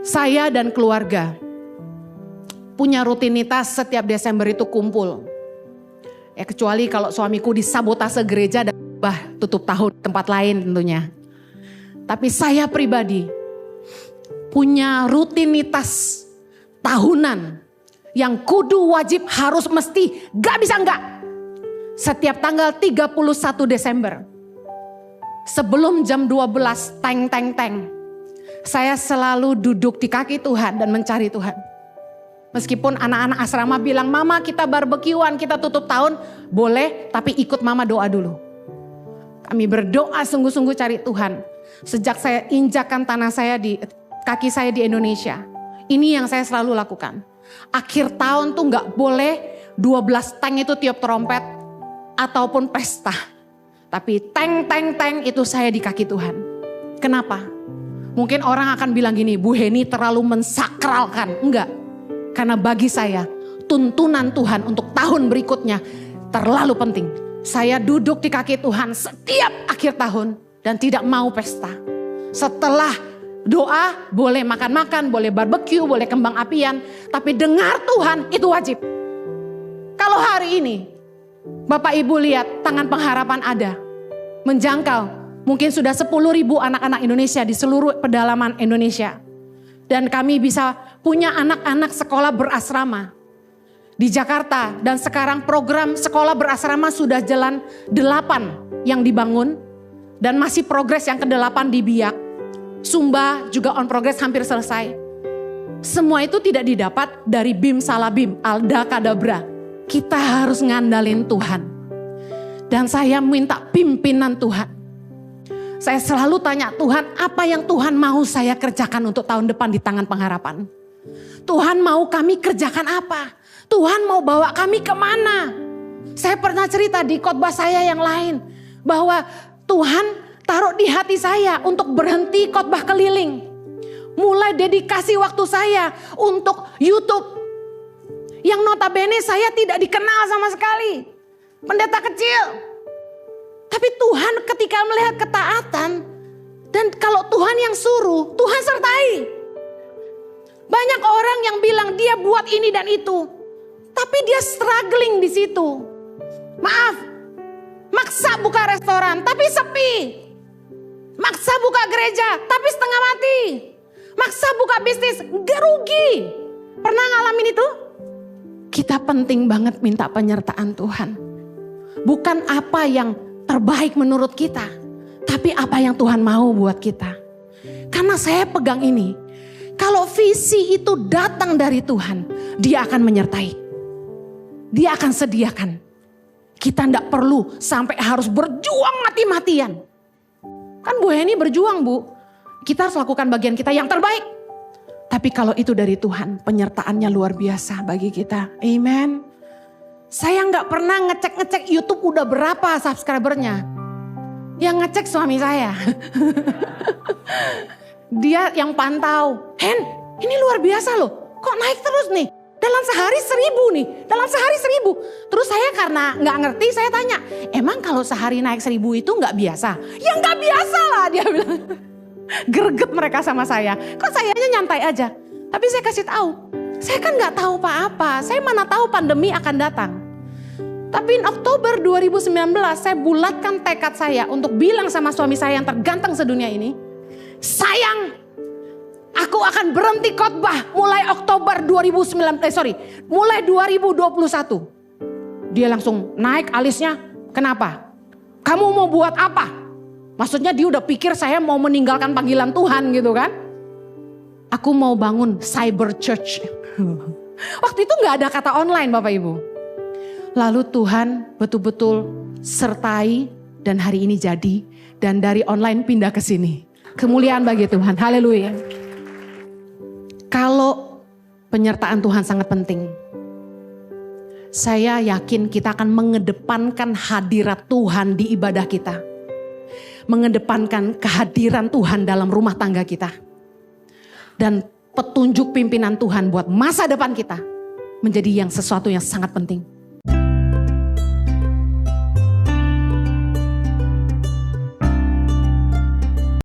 Saya dan keluarga punya rutinitas setiap Desember itu kumpul. Ya kecuali kalau suamiku disabotase gereja dan tutup tahun tempat lain tentunya. Tapi saya pribadi punya rutinitas tahunan yang kudu wajib harus mesti gak bisa enggak. Setiap tanggal 31 Desember sebelum jam 12 teng teng teng, saya selalu duduk di kaki Tuhan dan mencari Tuhan. Meskipun anak-anak asrama bilang, mama kita barbekyuan, kita tutup tahun, boleh tapi ikut mama doa dulu. Kami berdoa sungguh-sungguh cari Tuhan. Sejak saya injakan tanah saya kaki saya di Indonesia, ini yang saya selalu lakukan. Akhir tahun tuh gak boleh 12 teng itu tiup trompet ataupun pesta. Tapi teng teng teng itu saya di kaki Tuhan. Kenapa? Mungkin orang akan bilang gini, Bu Heni terlalu mensakralkan. Enggak. Karena bagi saya tuntunan Tuhan untuk tahun berikutnya terlalu penting. Saya duduk di kaki Tuhan setiap akhir tahun dan tidak mau pesta. Setelah doa boleh makan-makan, boleh barbeque, boleh kembang apian. Tapi dengar Tuhan itu wajib. Kalau hari ini Bapak Ibu lihat tangan pengharapan ada. Menjangkau mungkin sudah 10.000 anak-anak Indonesia di seluruh pedalaman Indonesia. Dan kami bisa punya anak-anak sekolah berasrama di Jakarta. Dan sekarang program sekolah berasrama sudah jalan 8 yang dibangun. Dan masih progres yang ke-8 di Biak. Sumba juga on progress hampir selesai. Semua itu tidak didapat dari Bim Salabim, Alda Kadabra. Kita harus ngandalin Tuhan. Dan saya minta pimpinan Tuhan. Saya selalu tanya Tuhan, apa yang Tuhan mau saya kerjakan untuk tahun depan di tangan pengharapan? Tuhan mau kami kerjakan apa? Tuhan mau bawa kami kemana? Saya pernah cerita di khotbah saya yang lain. Bahwa Tuhan taruh di hati saya untuk berhenti khotbah keliling. Mulai dedikasi waktu saya untuk YouTube. Yang notabene saya tidak dikenal sama sekali. Pendeta kecil. Tapi Tuhan ketika melihat ketaatan. Dan kalau Tuhan yang suruh, Tuhan sertai. Banyak orang yang bilang dia buat ini dan itu. Tapi dia struggling di situ. Maaf. Maksa buka restoran tapi sepi. Maksa buka gereja tapi setengah mati. Maksa buka bisnis gak rugi. Pernah ngalamin itu? Kita penting banget minta penyertaan Tuhan. Bukan apa yang terbaik menurut kita. Tapi apa yang Tuhan mau buat kita. Karena saya pegang ini. Kalau visi itu datang dari Tuhan. Dia akan menyertai. Dia akan sediakan. Kita tidak perlu sampai harus berjuang mati-matian. Kan Bu Heni berjuang Bu. Kita harus lakukan bagian kita yang terbaik. Tapi kalau itu dari Tuhan, penyertaannya luar biasa bagi kita. Amen. Saya gak pernah ngecek-ngecek YouTube udah berapa subscribernya. Yang ngecek suami saya. Dia yang pantau. Hen, ini luar biasa loh. Kok naik terus nih? Dalam sehari 1.000 nih. Dalam sehari 1.000. Terus saya karena gak ngerti saya tanya. Emang kalau sehari naik 1.000 itu gak biasa? Ya gak biasa lah dia bilang. Greget mereka sama saya. Kok sayanya nyantai aja. Tapi saya kasih tahu. Saya kan gak tahu apa-apa. Saya mana tahu pandemi akan datang. Tapi Oktober 2019 saya bulatkan tekad saya untuk bilang sama suami saya yang terganteng sedunia ini. Sayang, aku akan berhenti khotbah mulai Oktober 2021. Dia langsung naik alisnya. Kenapa? Kamu mau buat apa? Maksudnya dia udah pikir saya mau meninggalkan panggilan Tuhan gitu kan. Aku mau bangun cyber church. Waktu itu gak ada kata online Bapak Ibu. Lalu Tuhan betul-betul sertai dan hari ini jadi. Dan dari online pindah ke sini. Kemuliaan bagi Tuhan. Haleluya. Kalau penyertaan Tuhan sangat penting. Saya yakin kita akan mengedepankan hadirat Tuhan di ibadah kita. Mengedepankan kehadiran Tuhan dalam rumah tangga kita. Dan petunjuk pimpinan Tuhan buat masa depan kita. Menjadi sesuatu yang sangat penting.